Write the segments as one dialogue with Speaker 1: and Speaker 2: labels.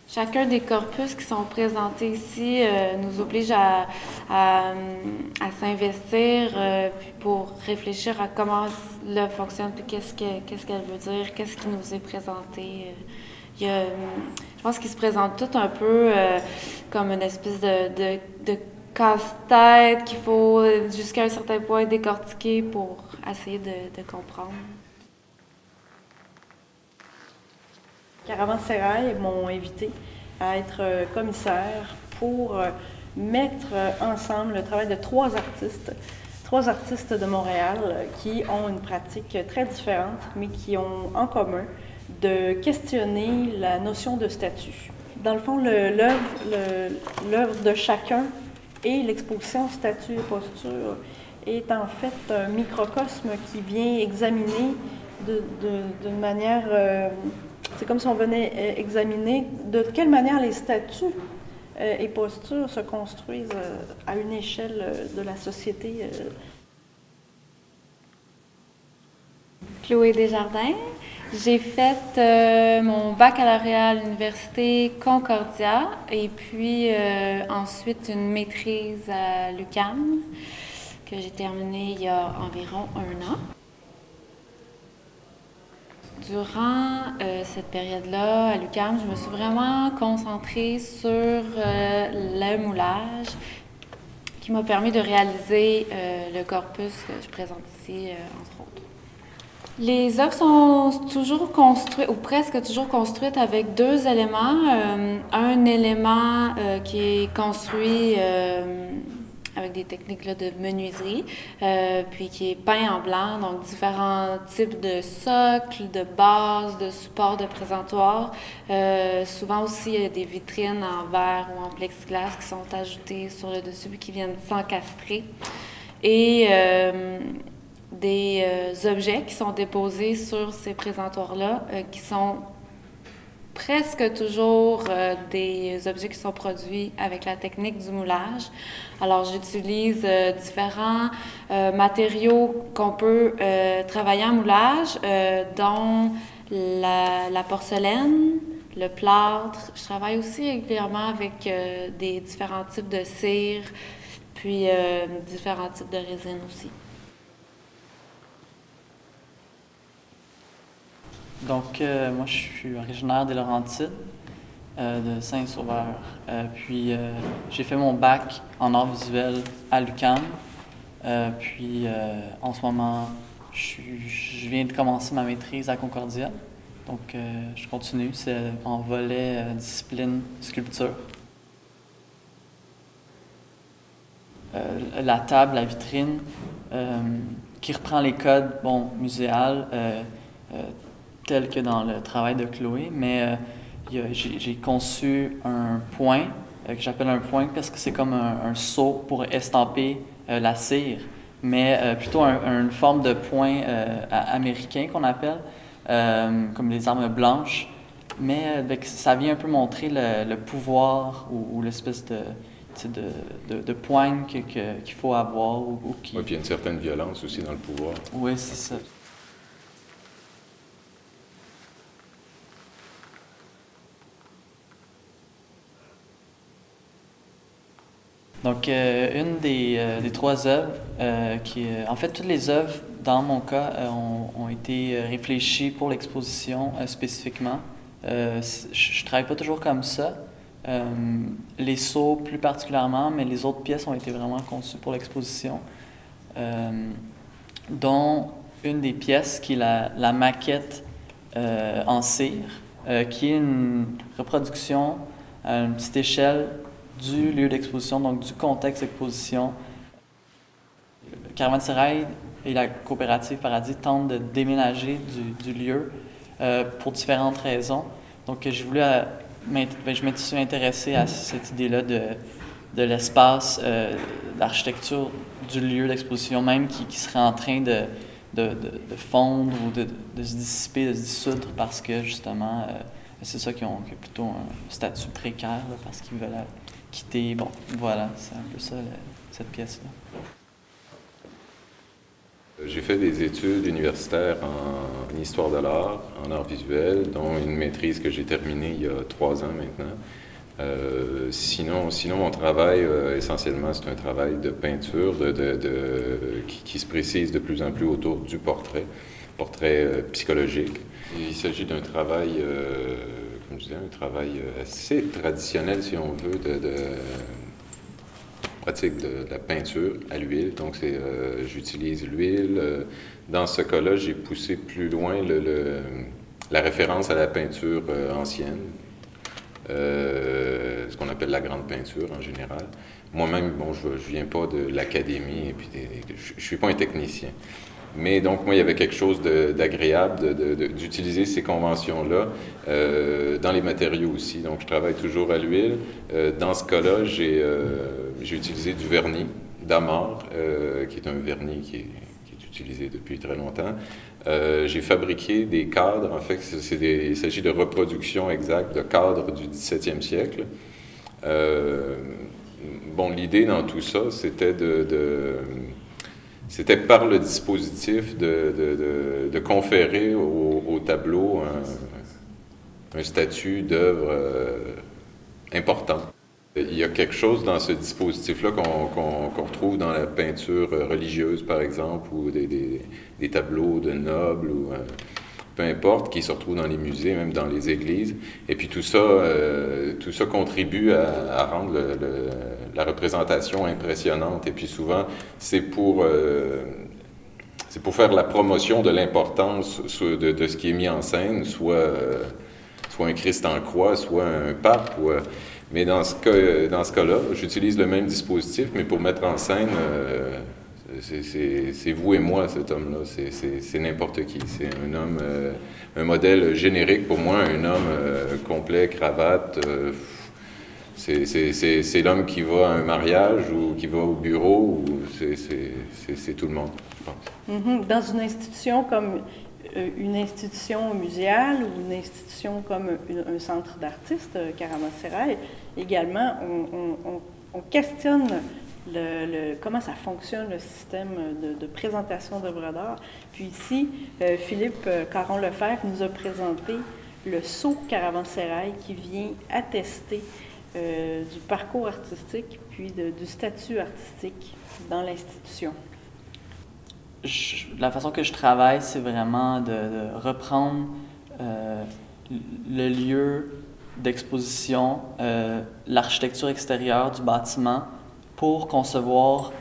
Speaker 1: Chacun des corpus qui sont présentés ici nous oblige à s'investir puis pour réfléchir à comment l'œuvre fonctionne, puis qu'est-ce qu'elle veut dire, qu'est-ce qui nous est présenté. Je pense qu'ils se présentent tout un peu comme une espèce de casse-tête qu'il faut jusqu'à un certain point décortiquer pour essayer de comprendre.
Speaker 2: Caravansérail m'ont invité à être commissaire pour mettre ensemble le travail de trois artistes de Montréal qui ont une pratique très différente, mais qui ont en commun de questionner la notion de statut. Dans le fond, l'œuvre de chacun et l'exposition statut et posture est en fait un microcosme qui vient examiner d'une manière... c'est comme si on venait examiner de quelle manière les statuts et postures se construisent à une échelle de la société.
Speaker 1: Chloé Desjardins. J'ai fait mon baccalauréat à l'Université Concordia et puis ensuite une maîtrise à l'UQAM que j'ai terminée il y a environ 1 an. Durant cette période-là, à l'UQAM, je me suis vraiment concentrée sur le moulage qui m'a permis de réaliser le corpus que je présente ici, entre autres. Les œuvres sont toujours construites, ou presque toujours construites, avec deux éléments. Un élément qui est construit avec des techniques là, de menuiserie, puis qui est peint en blanc, donc différents types de socles, de bases, de supports de présentoirs. Souvent aussi, il y a des vitrines en verre ou en plexiglas qui sont ajoutées sur le dessus puis qui viennent s'encastrer. Et des objets qui sont déposés sur ces présentoirs-là, qui sont presque toujours des objets qui sont produits avec la technique du moulage. Alors, j'utilise différents matériaux qu'on peut travailler en moulage, dont la porcelaine, le plâtre. Je travaille aussi régulièrement avec des différents types de cire, puis différents types de résine aussi.
Speaker 3: Donc, moi, je suis originaire des Laurentides, de Saint-Sauveur. Puis, j'ai fait mon bac en arts visuels à l'UQAM. Puis, en ce moment, je viens de commencer ma maîtrise à Concordia. Donc, je continue. C'est en volet discipline sculpture. La table, la vitrine, qui reprend les codes, muséales, tel que dans le travail de Chloé, mais j'ai conçu un point, que j'appelle un point parce que c'est comme un seau pour estamper la cire, mais plutôt une forme de point américain qu'on appelle, comme les armes blanches, mais ça vient un peu montrer le pouvoir ou l'espèce de poigne qu'il faut avoir. Oui,
Speaker 4: puis il y a une certaine violence aussi dans le pouvoir.
Speaker 3: Oui, c'est ça. Donc, une des trois œuvres, en fait, toutes les œuvres, dans mon cas, ont été réfléchies pour l'exposition spécifiquement. Je ne travaille pas toujours comme ça. Les seaux plus particulièrement, mais les autres pièces ont été vraiment conçues pour l'exposition. Dont une des pièces qui est la maquette en cire, qui est une reproduction à une petite échelle du lieu d'exposition, donc du contexte d'exposition. Caravansérail et la coopérative Paradis tentent de déménager du lieu pour différentes raisons. Donc, j'ai voulu, je me suis intéressé à cette idée-là de l'espace, l'architecture du lieu d'exposition même qui serait en train de fondre ou de se dissiper, de se dissoudre parce que justement, c'est ça qui a plutôt un statut précaire là, parce qu'ils veulent quitter. Bon, voilà, c'est un peu ça cette pièce-là.
Speaker 4: J'ai fait des études universitaires en histoire de l'art, en art visuel, dont une maîtrise que j'ai terminée il y a 3 ans maintenant. Sinon, mon travail, essentiellement, c'est un travail de peinture qui se précise de plus en plus autour du portrait psychologique. Il s'agit d'un travail, comme je disais, un travail assez traditionnel, si on veut, de pratique de la peinture à l'huile. Donc, j'utilise l'huile. Dans ce cas-là, j'ai poussé plus loin la référence à la peinture ancienne. Ce qu'on appelle la grande peinture en général. Moi-même, bon, je viens pas de l'académie et puis je suis pas un technicien. Mais donc, moi, il y avait quelque chose d'agréable d'utiliser ces conventions-là dans les matériaux aussi. Donc, je travaille toujours à l'huile. Dans ce cas-là, j'ai utilisé du vernis d'amare, qui est un vernis qui est utilisé depuis très longtemps. J'ai fabriqué des cadres. En fait, il s'agit de reproductions exactes de cadres du 17e siècle. Bon, l'idée dans tout ça, c'était c'était par le dispositif de conférer au tableau un statut d'œuvre important. Il y a quelque chose dans ce dispositif-là qu'on retrouve dans la peinture religieuse, par exemple, ou des tableaux de nobles, ou peu importe, qui se retrouvent dans les musées, même dans les églises. Et puis tout ça contribue à rendre la représentation impressionnante. Et puis souvent, c'est pour faire la promotion de l'importance de ce qui est mis en scène, soit un Christ en croix, soit un pape. Mais dans ce cas-là, j'utilise le même dispositif, mais pour mettre en scène, c'est vous et moi, cet homme-là. C'est n'importe qui. C'est un homme, un modèle générique pour moi, un homme complet, cravate. C'est l'homme qui va à un mariage ou qui va au bureau, ou c'est tout le monde, je pense.
Speaker 2: Dans une institution comme une institution muséale ou une institution comme un centre d'artistes, Caravansérail, également, on questionne comment ça fonctionne le système de présentation d'œuvres d'art. Puis ici, Philippe Caron-Lefebvre nous a présenté le sceau Caravansérail qui vient attester du parcours artistique puis du statut artistique dans l'institution.
Speaker 3: La façon que je travaille, c'est vraiment de reprendre le lieu d'exposition, l'architecture extérieure du bâtiment pour concevoir,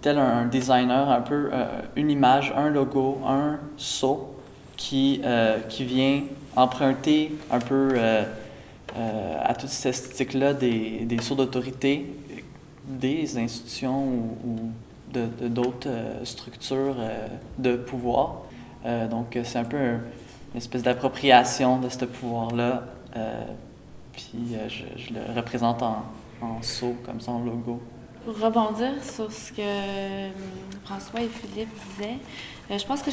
Speaker 3: tel un designer, un peu une image, un logo, un sceau qui vient emprunter un peu à toute cette esthétique-là des sceaux d'autorité des institutions ou d'autres structures de pouvoir. Donc, c'est un peu une espèce d'appropriation de ce pouvoir-là. Puis, je le représente en sceau, comme son logo.
Speaker 1: Pour rebondir sur ce que François et Philippe disaient, je pense que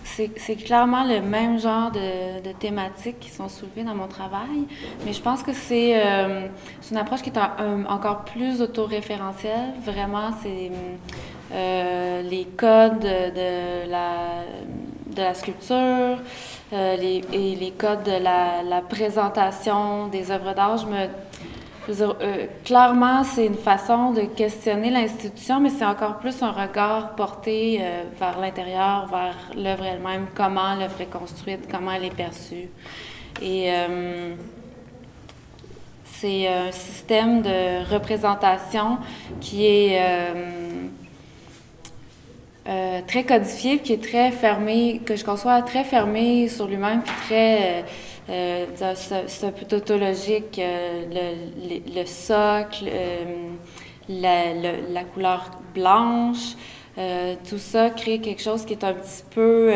Speaker 1: c'est clairement le même genre de thématiques qui sont soulevées dans mon travail, mais je pense que c'est une approche qui est encore plus autoréférentielle. Vraiment, c'est les codes de la sculpture et les codes de la présentation des œuvres d'art. Je veux dire, clairement, c'est une façon de questionner l'institution, mais c'est encore plus un regard porté vers l'intérieur, vers l'œuvre elle-même, comment l'œuvre est construite, comment elle est perçue. Et c'est un système de représentation qui est très codifié, qui est très fermé, que je conçois très fermé sur lui-même, puis très... c'est un peu tautologique, le socle, la couleur blanche, Tout ça crée quelque chose qui est un petit peu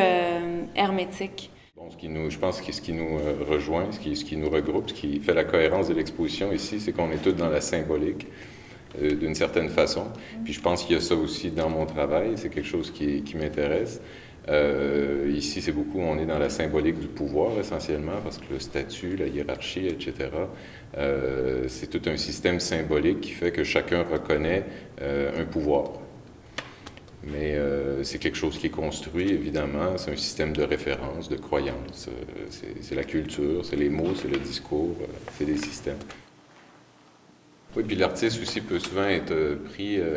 Speaker 1: hermétique.
Speaker 4: Bon, je pense que ce qui nous rejoint, ce qui nous regroupe, ce qui fait la cohérence de l'exposition ici, c'est qu'on est tous dans la symbolique d'une certaine façon. Puis je pense qu'il y a ça aussi dans mon travail, c'est quelque chose qui m'intéresse. Ici, c'est beaucoup, on est dans la symbolique du pouvoir essentiellement, parce que le statut, la hiérarchie, etc., c'est tout un système symbolique qui fait que chacun reconnaît un pouvoir. Mais c'est quelque chose qui est construit, évidemment, c'est un système de référence, de croyance, c'est la culture, c'est les mots, c'est le discours, c'est des systèmes. Oui, puis l'artiste aussi peut souvent être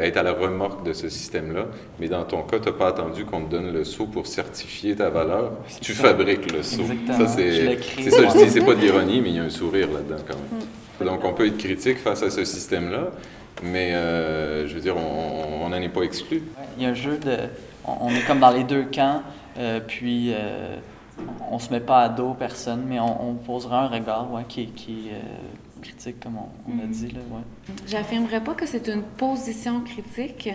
Speaker 4: être à la remorque de ce système-là, mais dans ton cas, tu n'as pas attendu qu'on te donne le sceau pour certifier ta valeur. Tu fabriques le sceau.
Speaker 3: Exactement.
Speaker 4: Ça, c'est ça, je dis, c'est pas de l'ironie, mais il y a un sourire là-dedans quand même. Donc, on peut être critique face à ce système-là, mais je veux dire, on n'en est pas exclu.
Speaker 3: Il y a un jeu de... On est comme dans les deux camps, puis on se met pas à dos personne, mais on posera un regard qui est critique, comme on a dit. Là, ouais.
Speaker 1: J'affirmerais pas que c'est une position critique,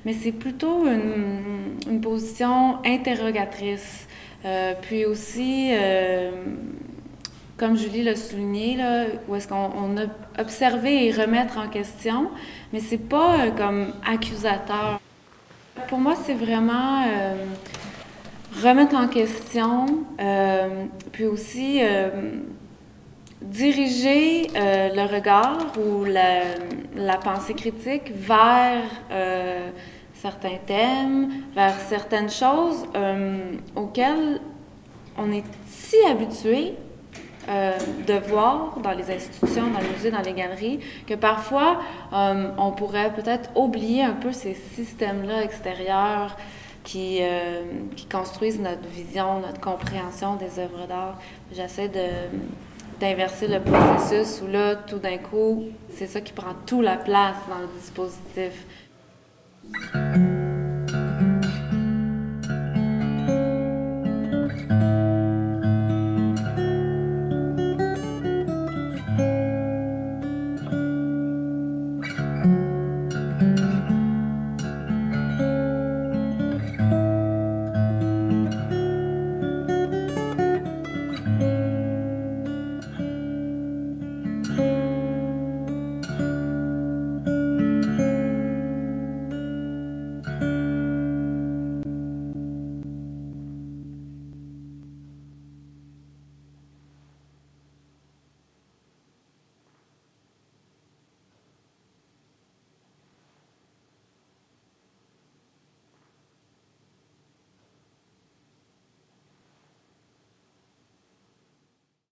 Speaker 1: mais c'est plutôt une position interrogatrice. Puis aussi, comme Julie l'a souligné, là, où est-ce qu'on a observé et remettre en question, mais c'est pas comme accusateur. Pour moi, c'est vraiment remettre en question, puis aussi diriger le regard ou la pensée critique vers certains thèmes, vers certaines choses auxquelles on est si habitué de voir dans les institutions, dans les musées, dans les galeries, que parfois on pourrait peut-être oublier un peu ces systèmes-là extérieurs qui construisent notre vision, notre compréhension des œuvres d'art. J'essaie d'inverser le processus où là, tout d'un coup, c'est ça qui prend toute la place dans le dispositif.